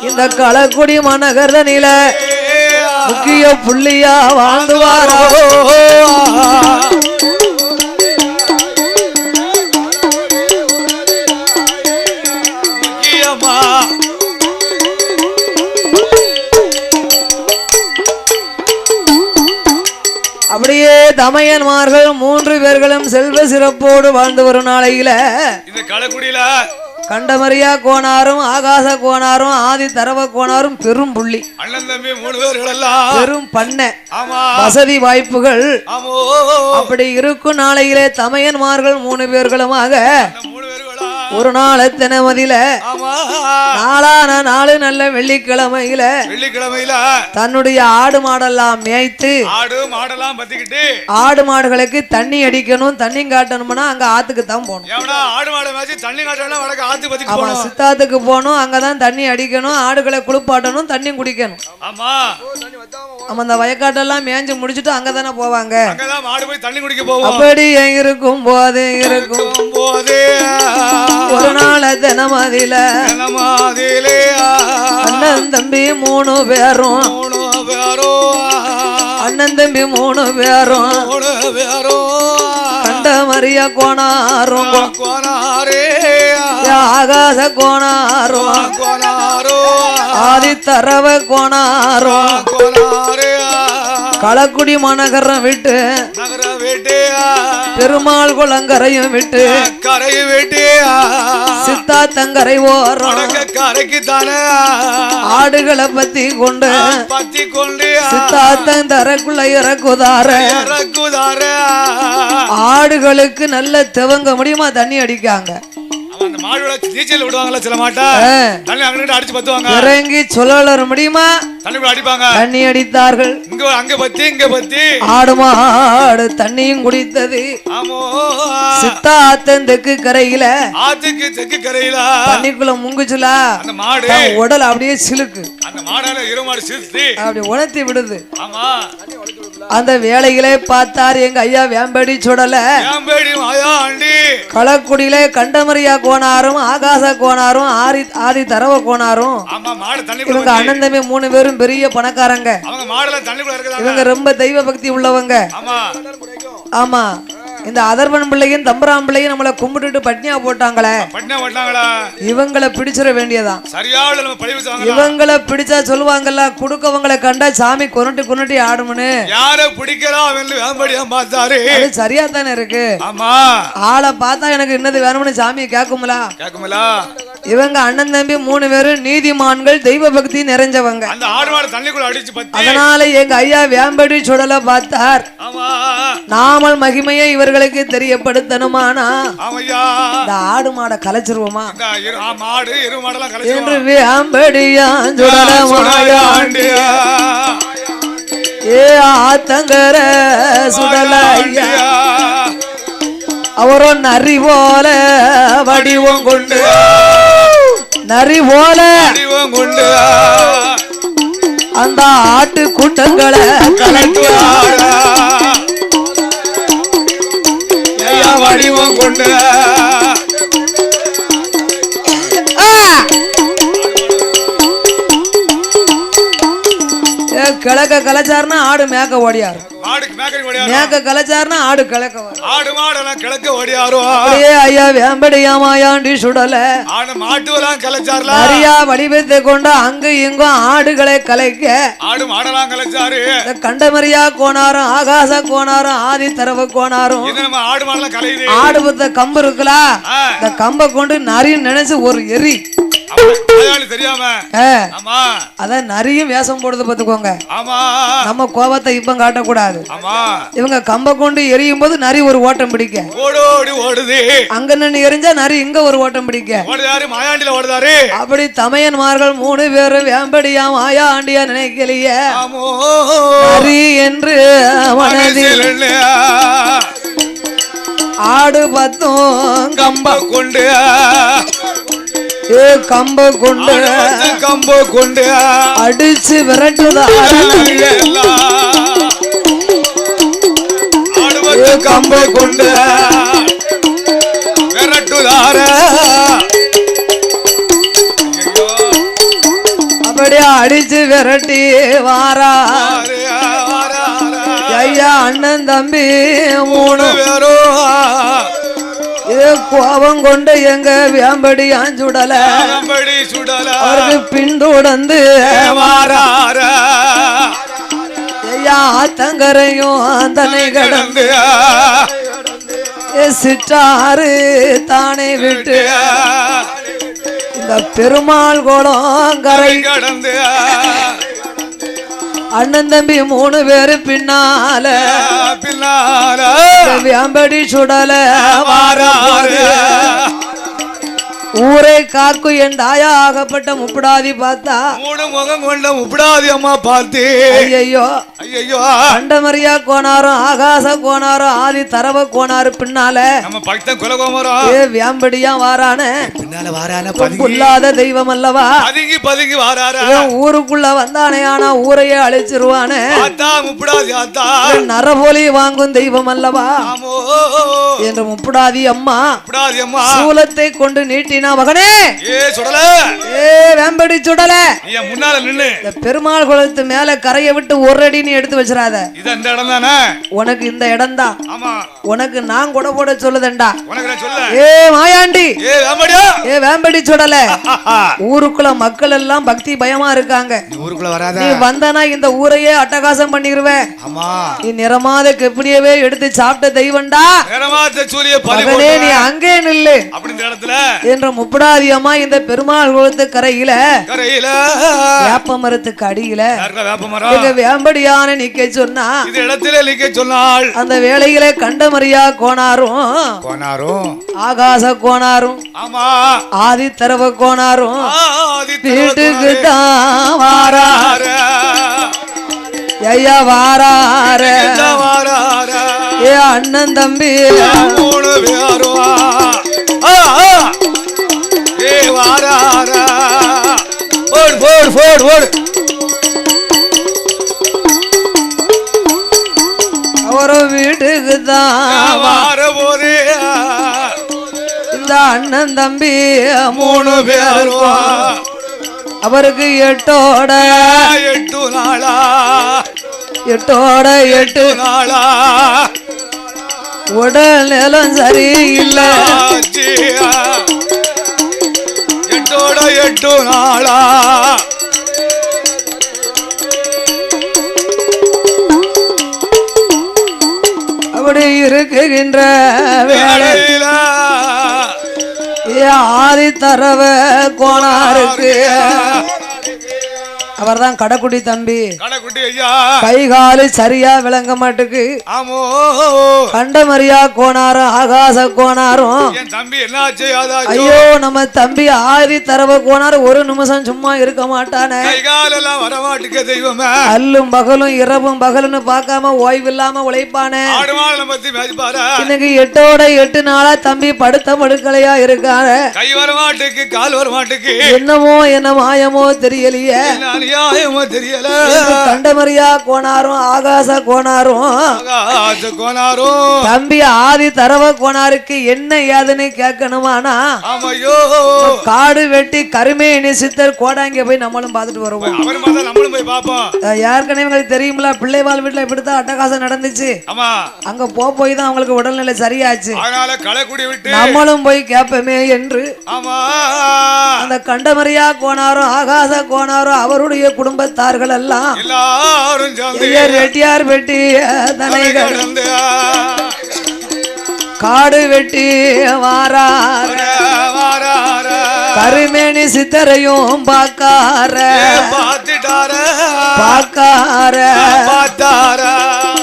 இந்த களக்குடி மாநகர்தனில முக்கிய புள்ளியா வாழ்ந்து வாரோ. அப்படியே தமையன்மார்கள் மூன்று பேர்களும் செல்வ சிறப்போடு வாழ்ந்து வரும் நாளையில இந்த களக்குடியில கண்டமரியா கோனாரும் ஆகாச கோனாரும் ஆதி தரவ கோனாரும் பெரும் புள்ளி அண்ணன் தம்பி மூணு பேர்கள் எல்லாம் பெரும் பண்ண வசதி வாய்ப்புகள். அப்படி இருக்கும் நாளையிலே தமையன்மார்கள் மூணு பேர்களுமாக ஒரு நாள் தினமதியில நாளான நாளு நல்ல வெள்ளிக்கிழமையில தன்னுடைய ஆடு மாடெல்லாம் மேய்த்து ஆடு மாடுகளுக்கு தண்ணி அடிக்கணும், தண்ணி காட்டணும்னா அங்க ஆத்துக்கு தான் போகணும். சித்தாத்துக்கு போகணும், அங்கதான் தண்ணி அடிக்கணும், ஆடுகளை குளிப்பாட்டணும், தண்ணி குடிக்கணும். அந்த வயக்காட்டெல்லாம் மேய்ஞ்சு முடிச்சுட்டு அங்கதானே போவாங்க. அப்படி இருக்கும் போது ஒரு நாள் தினமதியில அண்ணன் தம்பி மூணு பேரும் அண்ணன் தம்பி மூணு பேரும் கண்டமரியா கோனாரும் ஆகாச கோனாரும் ஆதி தரவ கோனாரும் களக்குடி மாநகரம் விட்டு நகரம் விட்டு பெருமாள் குளங்கரையும் விட்டு கரையை விட்டு சித்தாத்தங்கரை ஓரம் கரைக்கு தானே ஆடுகளை பத்தி கொண்டு சித்தாத்தன் தரக்குள்ள இறக்குதார ஆடுகளுக்கு நல்ல திவங்க முடியுமா தண்ணி அடிக்காங்க. அந்த மாடுல நீச்சல் விடுவாங்கல சில மாட்டா தண்ணி அங்க அடிச்சு பத்துவாங்க. இறங்கி சொல்லல முடியுமா தண்ணி அடிப்பாங்க. தண்ணி அடித்தார்கள். இங்க அங்க பத்தி இங்க பத்தி ஆடு மாடு தண்ணியும் குடித்தது. ஆமோ சித்தாத்தன் தெற்கு கரையில ஆத்துக்கு தெற்கு கரையில தண்ணிக்குள்ள முங்குச்சுல அந்த மாடு உடல் அப்படியே சிலுக்கு. அந்த மாடால இரு மாடு சிலுத்தி அப்படி உணர்த்தி விடுது. ஆமா அந்த வேளையிலே பார்த்தார் எங்க ஐயா வேம்படி சுடல வேம்படி மாயாண்டி களக்குடியிலே கண்டமரியா கோனாரும் ஆகாச கோனாரும் ஆதி தரவ கோனாரும் இவங்க அண்ணன் தம்பி 3 பேரும் பெரிய பணக்காரங்க. இவங்க ரொம்ப தெய்வ பக்தி உள்ளவங்க. ஆமா இந்த அதர்வன் பிள்ளையும் தம்பராம் பிள்ளையும் நம்மளை கும்பிட்டுட்டு பட்னியா போட்டாங்களே இவங்களை பிடிச்சிட வேண்டியதான். இவங்களை பிடிச்சா சொல்லுவாங்கல்ல குடுக்கவங்களை கண்டா சாமி கொண்டுட்டு கொண்டுட்டி ஆடுமுன்னு சரியா தானே இருக்கு. ஆளை பார்த்தா எனக்கு என்னது வேணும்னு சாமி கேக்கும்ல. இவங்க அண்ணன் தம்பி 3 பேரும் நீதிமான்கள் தெய்வ பக்தி நிறைஞ்சவங்க. அதனால எங்க ஐயா வேம்படி சுடல பார்த்தார் நாமல் மகிமையை இவர்களுக்கு தெரியப்படுத்தணுமானா இந்த ஆடு மாட கலைச்சிருவோமா என்று வேம்படியா சுடல ஏ ஆத்தங்கர சுடல அவரோ நரி போல வடிவம் கொண்டு நரி போல கொண்டு அந்த ஆட்டு கூட்டங்களை வடிவம் கொண்டு கிழக்க கலைச்சாருன்னா ஆடு மேக்க ஓடியாரு. மேக்க கலைச்சாருன்னா ஆடு கிழக்க ஆடு மாடெல்லாம் கிழக்க ஓடியாரோ. ஐயா வேம்படியா மாயாண்டி சுடல ஆடு மாட்டுவெல்லாம் கலைச்சாருல நிறையா வடிவத்தை கொண்டு அங்கு இங்கும் ஆடுகளை கலைக்க ஆடு மாடெல்லாம் கலைச்சாரு. கண்டமரியா கோனாரும் ஆகாச கோனாரும் ஆதி தரவ கோனாரும் ஆடு மாடெல்லாம் கலையுது. ஆடு பத்த கம்பு இருக்குல்ல இந்த கம்பை கொண்டு நரின்னு நினைச்சு ஒரு எரி தெரியாம அதான் நரியும் வேஷம் போடுறது பாத்துக்கோங்க. நம்ம கோபத்தை இப்ப காட்டக்கூடாது. இவங்க கம்ப கொண்டு எரியும் போது நரி ஒரு ஓட்டம் பிடிக்க ஓடுது. அங்க நின்று எரிஞ்சா நரி இங்க ஒரு ஓட்டம் பிடிக்க மாயாண்டில ஓடுதாரு. அப்படி தமையன்மார்கள் 3 பேரும் வேம்படியா மாயாண்டியா நினைக்கலையே நரி என்று மனதில் ஆடு பத்தும் கம்ப கொண்டு கம்ப கொண்டு கம்ப கொண்டு அடிச்சு விரட்டுதா கம்ப கொண்டு விரட்டுதார அப்படியே அடிச்சு விரட்டி வாரா ஐயா அண்ணன் தம்பி 3 பேரும் கோபம் கொண்டு எங்க வேம்படி சுடல அவருக்கு பின்தொடர்ந்து ஐயா ஆத்தங்கரையும் தன்னை கடந்து சிற்றாறு தானே விட்டு இந்த பெருமாள் கோலம் கரை கடந்து அண்ணன் தம்பி 3 பேரு பின்னால வேம்படி சுடல ஊரை காக்கு என் தாயா ஆகப்பட்ட முப்படாதி பார்த்தா 3 முகம் கொண்ட முப்படாதி அம்மா பார்த்து ஐயோ ஐயோ கண்டமரியா கோனாரும் ஆகாச கோனாரும் ஆதி தரவ கோனாரு பின்னால நம்ம பக்தன் குலகோமரம் வேம்படியா வாரானே பின்னால வாரானே புல்லாத தெய்வம் அல்லவா பதுங்கி பதுங்கி வாராரா ஊருக்குள்ள வந்தானே ஆனா ஊரையே அழிச்சிருவானே முப்படாதி ஆத்தா நரபோலி வாங்கும் தெய்வம் அல்லவா என்று முப்படாதி அம்மா சூலத்தை கொண்டு நீட்டி அப்படின்னா மகனே ஏ சுடல ஏ வேம்படி சுடல நீ முன்னால நின்னு இந்த பெருமாள் குளத்து மேல கரையை விட்டு ஒரு அடி நீ எடுத்து வச்சிராத. இது இந்த இடம் தானே? உனக்கு இந்த இடம் தான். ஆமா உனக்கு நான் கொடை போட சொல்லுதேன்டா. உனக்கு நான் சொல்ல ஏ மாயாண்டி ஏ வேம்படியா ஏ வேம்படி சுடல ஊருக்குள்ள மக்கள் எல்லாம் பக்தி பயமா இருக்காங்க. நீ ஊருக்குள்ள வராத. நீ வந்தனா இந்த ஊரையே அட்டகாசம் பண்ணிடுவே. ஆமா நீ நிறமாத கெப்படியவே எடுத்து சாப்பிட்ட தெய்வம்டா. நிறமாத சூரிய பலி மகனே நீ அங்கே நில்லு அப்படி இந்த இடத்துல என்ற முப்படாதி அம்மா இந்த பெருமாள் குளத்து கரையில வேப்ப மரத்துக்கு அடியில வேம்படியான நிக்க சொன்னா இந்த இடத்துல நிக்க சொன்னாள். அந்த வேளையில கண்டமரியா கோணாரும் ஆகாச கோணாரும் ஆதி தரவ கோணாரும் வீட்டுக்கு தான் வாரார ஐயா வாரார ஏ அண்ணன் தம்பி மூணு பேருவா ஏ வாரார ஓடு ஓடு ஓடு ஓடு ஒரு வீட்டுக்கு தான் வார போதே இந்த அண்ணன் தம்பி மூணு பேருவா அவருக்கு எட்டோட 8 நாளா எட்டோட 8 நாளா உடல் நிலம் சரியில்லை. எட்டோட 8 நாளா அப்படி இருக்குகின்ற வேளையில ஆதி தரவ கோணாருக்கு அவர்தான் கடைக்குடி தம்பி. கை காலு சரியா விளங்க மாட்டுக்கு. கண்டமரியா கோணாரும் ஆகாச கோணாரும் ஐயோ நம்ம தம்பி ஆதி தரவ கோணாரு ஒரு நிமிஷம் சும்மா இருக்க மாட்டானே. அல்லும் பகலும் இரவும் பகலுன்னு பார்க்காம ஓய்வில்லாம உழைப்பானே. இன்னைக்கு 8ஓட 8 நாளா தம்பி படுத்த படுக்கலையா இருக்காரு. என்னமோ என்ன மாயமோ தெரியலையே. தெரியல கண்டமரியா கோணாரும் ஆகாச கோணாரும் தம்பி ஆதி தரவ கோணாருக்கு என்ன ஏதுன்னு கேட்கணுமானா காடு வெட்டி கருமேனி சித்தர் கோடாங்க போய் நம்மளும் பார்த்துட்டு வருவோம். ஏற்கனவே உங்களுக்கு தெரியுமில்ல பிள்ளைவாள் வீட்டுல இப்படித்தான் அட்டகாசம் நடந்துச்சு. அங்க போய் தான் அவங்களுக்கு உடல்நிலை சரியாச்சு. நம்மளும் போய் கேட்போமே என்று அந்த கண்டமரியா கோணாரும் ஆகாச கோணாரும் அவருடைய குடும்பத்தார்கள் எல்லாம் ரெட்டியார் வெட்டி தனைகள் காடு வெட்டி வாரார கருமேனி சித்தரையும் பாக்கார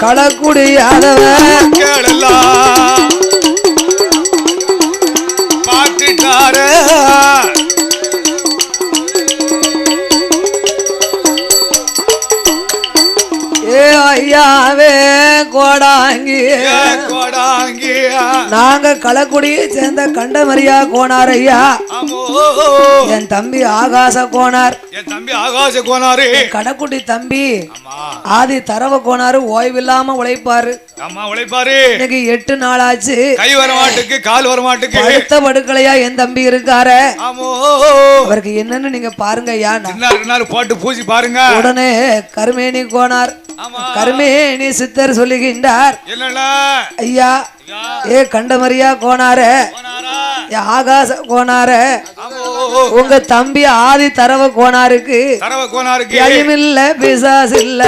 களக்குடியாதவ ஐயாவே கோடாங்கி நாங்க களக்குடியை சேர்ந்த கண்டமரியா கோணார் ஐயா. என் தம்பி ஆகாச கோணார் கடைக்குடி தம்பி ஆதி தரவ கோணாரு ஓய்வில்லாம உழைப்பாரு. இன்னைக்கு 8 நாள் ஆச்சு. கை வர மாட்டுக்கு கால் வர மாட்டுக்கு படுத்த படுக்கலையா என் தம்பி இருக்காரு. அவருக்கு என்னன்னு நீங்க பாருங்க ஐயா. போட்டு பூசி பாருங்க. உடனே கருமேனி கோணார் கருமேனி சித்தர் சொல்லுகின்றார் ஐயா ஏ கண்டமரியா கோணார ஆகாச கோணார உங்க தம்பி ஆதி தரவ கோணாருக்கு யயமில்ல பிசாஸ் இல்ல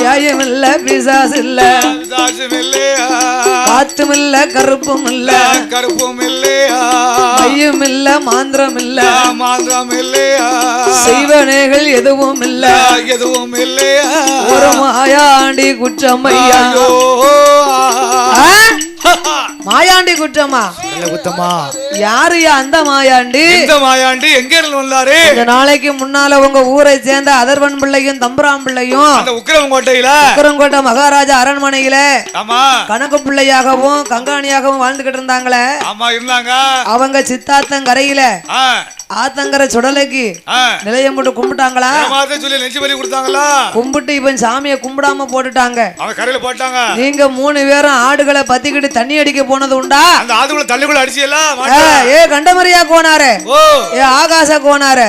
யயமில்ல பிசாஸ் இல்ல காத்தும் இல்ல கருப்பும் இல்ல மையும் இல்ல மாந்திரம் இல்ல செய்வனைகள் எதுவும் இல்ல ஒரு மாயாண்டி குற்றம் ஐயா. மாயாண்டி குற்றமா குத்தமா யாருயா அந்த மாயாண்டி? இந்த மாயாண்டி எங்க இருந்து வந்தாரு? இந்த நாளைக்கு முன்னால உங்க ஊரை சேர்ந்த அதர்வன் பிள்ளையும் தம்புராம் பிள்ளையும் அந்த உக்கிரங்கோட்டை மகாராஜா அரண்மனையில கணக்கு பிள்ளையாகவும் கங்காணியாகவும் வாழ்ந்துகிட்டு இருந்தாங்களே. ஆமா இருந்தாங்க. அவங்க சித்தாத்தங்கரையில ஆத்தங்கர சுடலைக்கு நிலையம் போட்டு கும்பிட்டாங்களா? சொல்லி நெஞ்சு பலி கொடுத்தாங்களா? கும்பிட்டு இப்ப சாமியை கும்பிடாம போட்டுட்டாங்க. அவன் கரையில போட்டாங்க. நீங்க 3 பேரும் ஆடுகளை பத்திக்கிட்டு தண்ணி அடிக்க போனது உண்டா? அந்த ஆடுகளை தள்ளிக்குள்ள அடிச்சியலாம். ஏ கண்டமரியா கோனாரே, ஏ ஆகாச கோனாரே,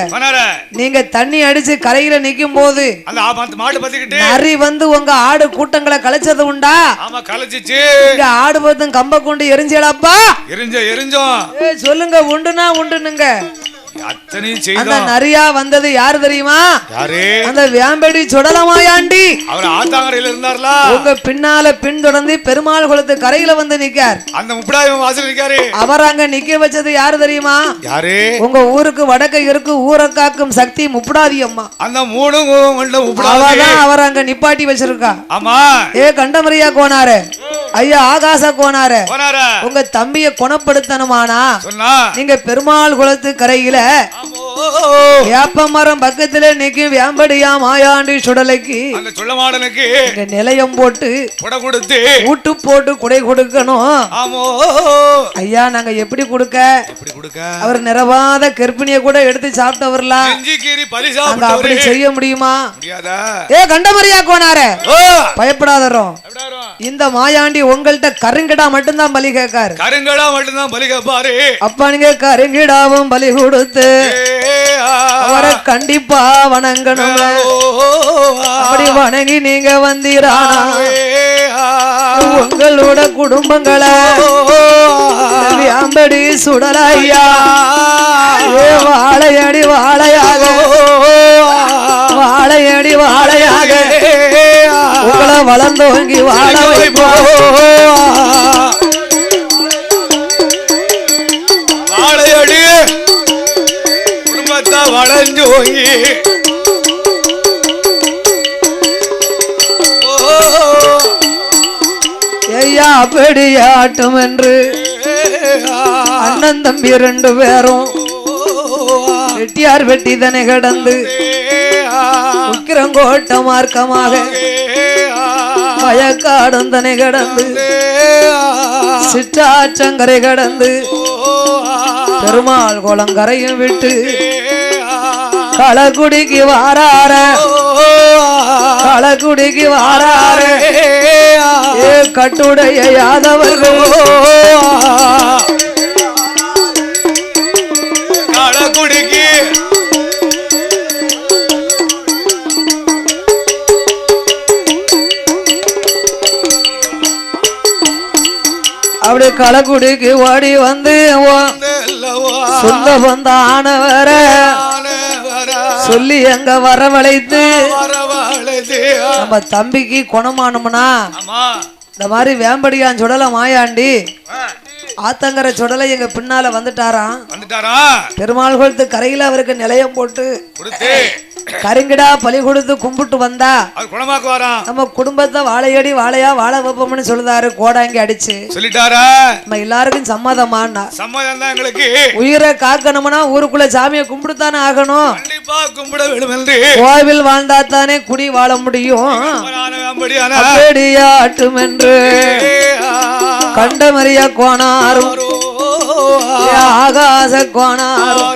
நீங்க தண்ணி அடிச்சு கரையில நிக்கும் போது அந்த மாடு பத்திக்கிட்டு நரி வந்து உங்க ஆடு கூட்டங்களை கலைச்சது உண்டா? ஆமா கலைச்சிச்சு. இங்க ஆடு பத்தும் கம்ப கொண்டு எரிஞ்சலாப்பா? எரிஞ்சோம். சொல்லுங்க, உண்டுனா உண்டுனுங்க. அந்த நரியா வந்தது யாரு தெரியுமா? யாரு? அந்த வேம்படி சுடலமாயாண்டி. அவர் ஆத்தாங்கரையில இருந்தார்ல. உங்க பின்னால பின்தொடர்ந்து பெருமாள் குளத்து கரையில வந்து நிக்கார். அந்த முப்படாயிரம் வாசல் நிக்காரு. அவர் அங்க நிக்க வச்சது யாரு தெரியுமா? யாரு? உங்க ஊருக்கு வடக்க இருக்கு ஊரை காக்கும் சக்தி முப்படாதி அம்மா. அந்த 3 அவதான் அவர் அங்க நிப்பாட்டி வச்சிருக்கா. ஆமா. ஏ கண்டமரியா கோனாரு, ஐயா ஆகாச கோனாரு, உங்க தம்பிய குணப்படுத்தணுமானா நீங்க பெருமாள் குளத்து கரையில வேப்ப மரம் பக்கத்துல நிக்கும் வேம்படியா மாயாண்டி சுடலைக்கு அந்த சொல்லமாடனுக்கு நிலையம் போட்டு குடை கொடுத்து ஊட்டு போட்டு குடை கொடுக்கணும். ஐயா நாங்க எப்படி கொடுக்க? அவர் நிறவாத கர்ப்பிணிய கூட எடுத்து சாப்பிட்டவர்ல அப்படி செய்ய முடியுமா? ஏ கண்டமரியா கோனாரே, பயப்படாதரும். இந்த மாயாண்டி உங்கள்ட்ட கருங்கடா மட்டும்தான் பலி கேட்காரு. கருங்கடா மட்டும்தான் பலி கேட்பாரு. அப்ப நீங்க கருங்கிடாவும் பலி கொடுத்து அவரை கண்டிப்பா வணங்கணும். அப்படி வணங்கி நீங்க வந்தீரானா உங்களோட குடும்பங்களை வேம்படி சுடலையா வாழையடி வாழையாக வாழையடி வாழையாக உங்களை வளர்ந்தோங்கி வாழ வைப்போ. வாழையடி குடும்பத்தை வளர்ந்தோங்கி ஐயா அப்படியாட்டும் என்று அண்ணன் தம்பி 2 பேரும் வெட்டியார் வெட்டி தனை கடந்து உக்கிரங்கோட்ட மார்க்கமாக வயக்காடும் தனை கடந்து சிற்றாச்சங்கரை கடந்து பெருமாள் குளங்கரையும் விட்டு களக்குடிக்கு வாரார களக்குடிக்கு வாரார ஏ கட்டுடைய யாதவர்கள் களக்குடிக்கு அப்படி களக்குடிக்கு ஓடி வந்து சொந்த பந்த ஆனவர சொல்லி எங்க வரவழைத்து நம்ம தம்பிக்கு குணமானோம்னா இந்த மாதிரி வேம்படியான் சுடல மாயாண்டி ஆத்தங்கர சுடலை எங்க பின்னால வந்துட்டாராம். பெருமாள் குளத்து கரையில அவருக்கு நிலையம் போட்டு கருங்கிடா பலி கொடுத்து கும்பிட்டு வந்தா நம்ம குடும்பத்தை வாழையடி வாழையா வாழ வைப்போம்னு சொல்லுதாரு. கோடாங்கி அடிச்சு சொல்லிட்டாரா? நம்ம எல்லாருக்கும் சம்மதமானா? சம்மதம் தான் எங்களுக்கு. உயிரை காக்கணும்னா ஊருக்குள்ள சாமியை கும்பிடுத்தானே ஆகணும். கண்டிப்பா கும்பிட வேண்டும் என்று கோவில் வாழ்ந்தா தானே குடி வாழ முடியும். அப்படியாட்டும் என்று கண்டமரியா கோணாரும் ஆகாச கோணாரும்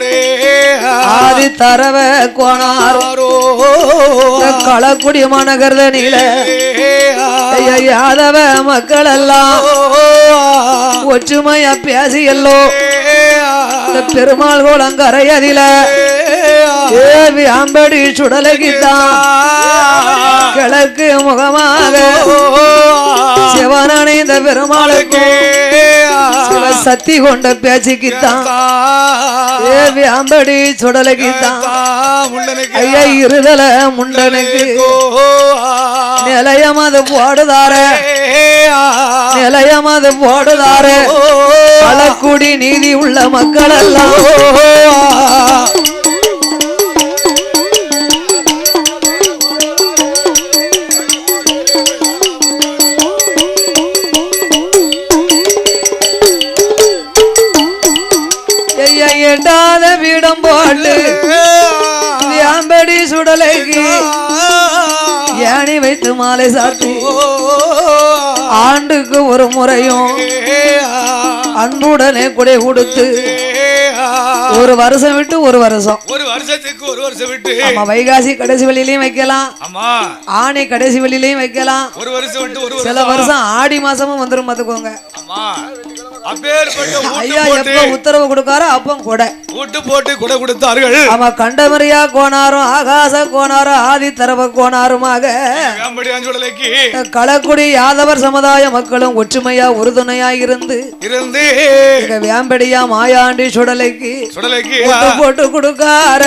ஆதி தரவ கோணாரும் களக்குடி மாநகர்தனில யாதவ மக்கள் எல்லாம் ஒற்றுமையா பேசியல்லோ பெருமாள் கோளங்கரையதில ஏவி அம்படி சுடலைக்குத்தான் கிழக்கு முகமாக சிவனணிந்த பெருமாளுக்கு சக்தி கொண்ட பேச்சுக்குத்தான் ஏவி அம்படி சுடலைக்குத்தான் ஐயா இருதல முண்டனுக்கு நிலையம் அது போடுதார நிலையம் அது போடுதார களக்குடி நீதி உள்ள மக்கள் எல்லாம் எட்டாத வீடம் போட்டு வேம்படி சுடலைக்கு ஏணி வைத்து மாலை சாத்தி ஆண்டுக்கு ஒரு முறையும் அன்புடனே குடை கொடுத்து ஒரு வருஷம் விட்டு ஒரு வருஷம், ஒரு வருஷத்துக்கு ஒரு வருஷம் விட்டு. ஆமா, வைகாசி கடைசி வெளியிலயும் வைக்கலாம், ஆமா, ஆணி கடைசி வெளியிலயும் வைக்கலாம், ஒரு வருஷம் விட்டு ஒரு சில வருஷம் ஆடி மாசமும் வந்துரும் பாத்துக்கோங்க. ஆமா, அப்பேற்பட்ட ஐயா எப்ப உத்தரவு கொடுக்காரோ அப்ப கொடை ஊட்டு போட்டு கொடை கொடுத்தார்கள். ஆமா, கண்டமரியா கோனாரும் ஆகாச கோனாரும் ஆதி தரவ கோனாருமாக களக்குடி யாதவர் சமுதாய மக்களும் ஒற்றுமையா உறுதுணையா இருந்து வேம்படியா மாயாண்டி சுடலைக்கு போட்டு கொடுக்கார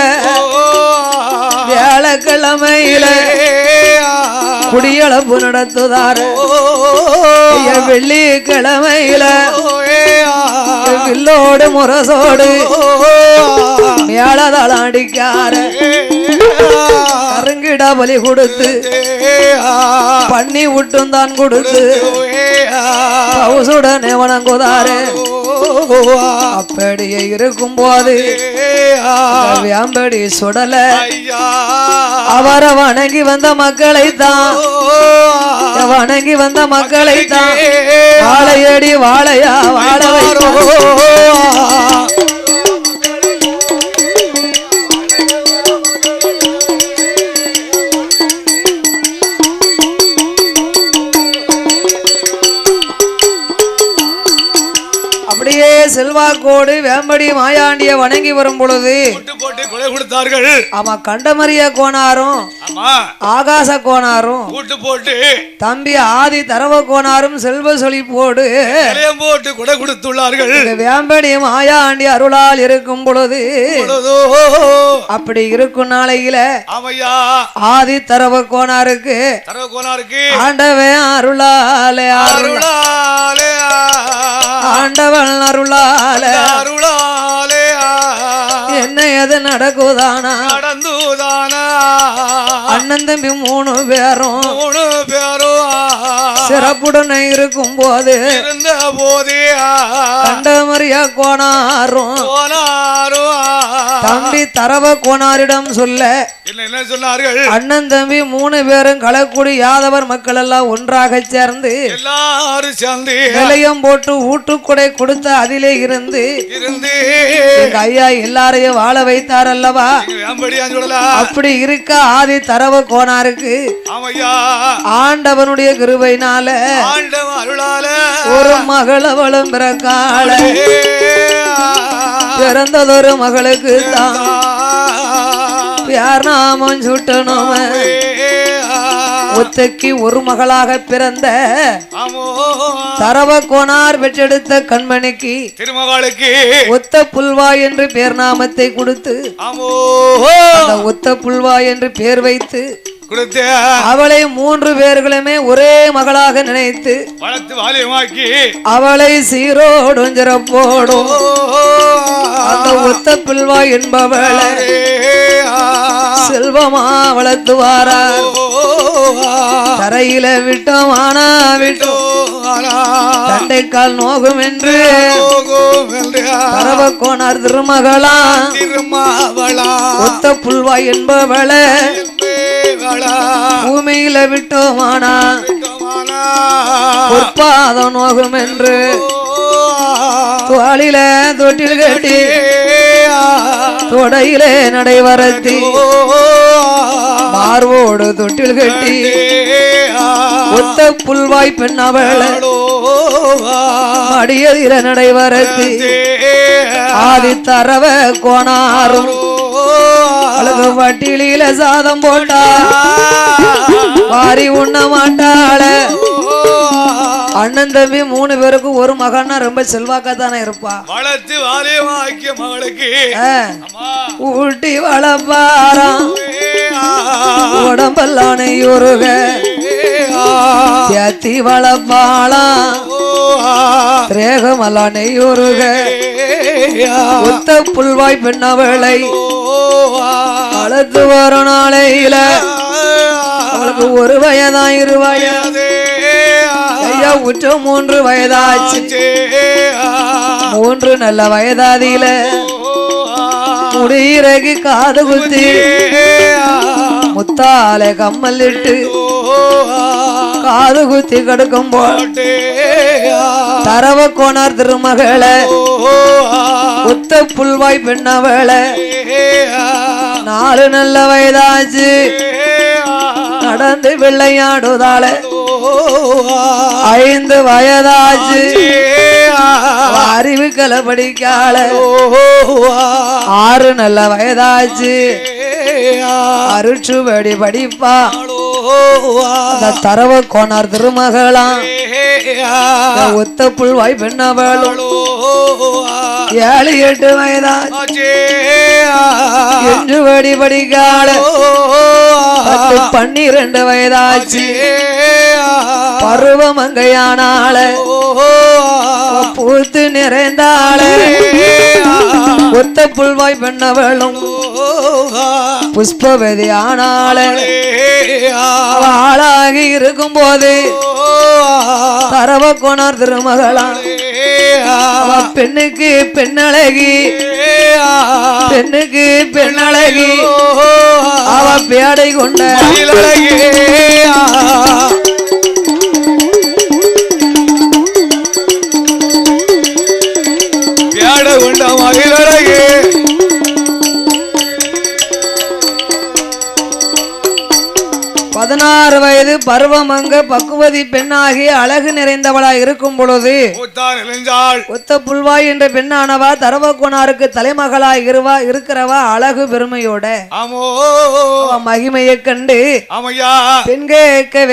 வியாழக்கிழமையில குடியளப்பு நடத்துதார வெள்ளிக்கிழமையில வில்லோடு முரசோடு மேளதாளம் அடிக்கார கருங்கிடா பலி கொடுத்து பண்ணி விட்டும் தான் கொடுத்து பவுசுடனே வணங்குதாரு. அப்படியே இருக்கும் போது வேம்படி சுடல அவரை வணங்கி வந்த மக்களை தான் வணங்கி வந்த மக்களை தான் வாழையடி வாழையா வாழ அப்படியே செல்வாக்கோடு வேம்படி மாயாண்டிய வணங்கி வரும் பொழுது கொலை கொடுத்தார்கள். ஆமா, கண்டமரிய கோனாரும் ஆகாச கோனாரும் போட்டு தம்பி ஆதி தரவ கோனாரும் செல்வ சொலிப்போடு போட்டு கொடை கொடுத்துள்ளார்கள். வேம்படி மாயாண்டி அருளால் இருக்கும் பொழுது அப்படி இருக்கும் நாளையில ஆதி தரவ கோனாருக்கு ஆண்டவன் அருளாலே அருளாலே ஆண்டவன் அருளாலே அருளாலே என்ன எது நடக்குதானா நடந்துதானா அண்ணன் தம்பி மூணு பேரும் சிறப்புடன் இருக்கும் போது கண்டமரியா கோனாரும் தம்பி தரவ கோனாரிடம் சொல்ல என்ன சொன்னார்கள்? அண்ணன் தம்பி மூணு பேரும் களக்குடி யாதவர் மக்கள் எல்லாம் ஒன்றாக சேர்ந்து எல்லாரும் சேர்ந்து நிலையம் போட்டு ஊட்டுக்குடை கொடுத்த அதிலே இருந்து எங்க ஐயா எல்லாரையும் வாழ வைத்தார் அல்லவா. அப்படி இருக்க ஆதி தரவ கோனாருக்கு ஆண்டவனுடைய கிருபையினால ஒரு மகள் அவளும் பிறக்கால பிறந்ததொரு மகளுக்கு தான் யார் நாமம் சுட்டணும். ஒத்தைக்கு ஒரு மகளாக பிறந்த தரவ கோனார் பெற்றெடுத்த கண்மணிக்கு திருமகளுக்கு ஒத்த புல்வாய் என்று பேர் நாமத்தை கொடுத்து அந்த ஒத்த புல்வாய் என்று பேர் வைத்து அவளை மூன்று பேர்களுமே ஒரே மகளாக நினைத்து வளர்த்து வாலியமாக்கி அவளை சீரோடும் சிறப்போடும் அந்த ஒத்த புல்வாய் என்பவளை செல்வமா வளர்த்துவாரா. தரையில விட்டோமானா விட்டோம் தண்டைக்கால் நோகும் என்று தரவ கோனார் திருமகளா ஒத்த புல்வாய் என்பவளை பூமியில விட்டோமானா பொற்பாதம் நோகும் என்று தோளில தொட்டில் கட்டி தொடையிலே நடைவரத்தி மார்வோடு தொட்டில் கட்டி ஒத்த புல்வாய் பெண் அவளை மடியதில நடைவரத்தி ஆதி தரவ கோனாரும் அழகு வட்டியில சாதம் போட்டா வாரி உண்ண மாட்டாள. அண்ணன் தம்பி மூணு பேருக்கும் ஒரு மகன்னா ரொம்ப செல்வாக்கா தானே இருப்பா. வளர்த்து வாலியமாக்கிய மகளுக்கு ஊட்டி வளர்ப்பாராம் உடம்பெல்லாம் நெய்யுருக ஏத்தி வளர்ப்பாளாம் திரேகமெல்லாம் நெய்யுருக ஒத்த புல்வாய் பெண்ணவளை வளர்த்து வரும் நாளையில அவளுக்கு ஒரு வயதா இரு வயது ஐயா உற்ற 3 வயதாச்சு. 3 நல்ல வயதாதியில முடியிறகு காது குத்தி முத்தால கம்மல் இட்டு காது குத்தி கடுக்கும் போட்டு தரவ கோனார் திருமகளை உத்த புல்வாய் பெண்ணவளை 4 நல்ல வயதாச்சு நடந்து விளையாடுதாள 5 வயதாச்சு அறிவு கலை படிக்கால 6 நல்ல வயதாச்சு அருட்சுவடி படிப்பா தரவ கோனார் திருமகளாம் ஒத்த புல்வாய் பெண்ணவளும் 7 8 வயதாச்சு வடி படிக்கால 12 வயதாச்சு பருவமங்கையானால பூத்து நிறைந்தாள ஒத்த புல்வாய் பெண்ணவளும் புஷ்பவதி ஆனால ஆளாகி இருக்கும் போது தரவ கோனார் திருமகளாம் பெண்ணுக்கு பெண்ணழகி பெண்ணுக்கு பெண்ணழகி அவ பேடை கொண்ட பேடை கொண்ட மகிழழகே 16 வயது பருவமங்க பக்குவதி பெண்ணாகி அழகு நிறைந்தவளாய் இருக்கும் பொழுது ஒத்த புல்வாய் என்ற பெண்ணானவா தரவக்கோனாருக்கு தலைமகளாய் இருக்கிறவா அழகு பெருமையோட மகிமையை கண்டு பெண் கேட்க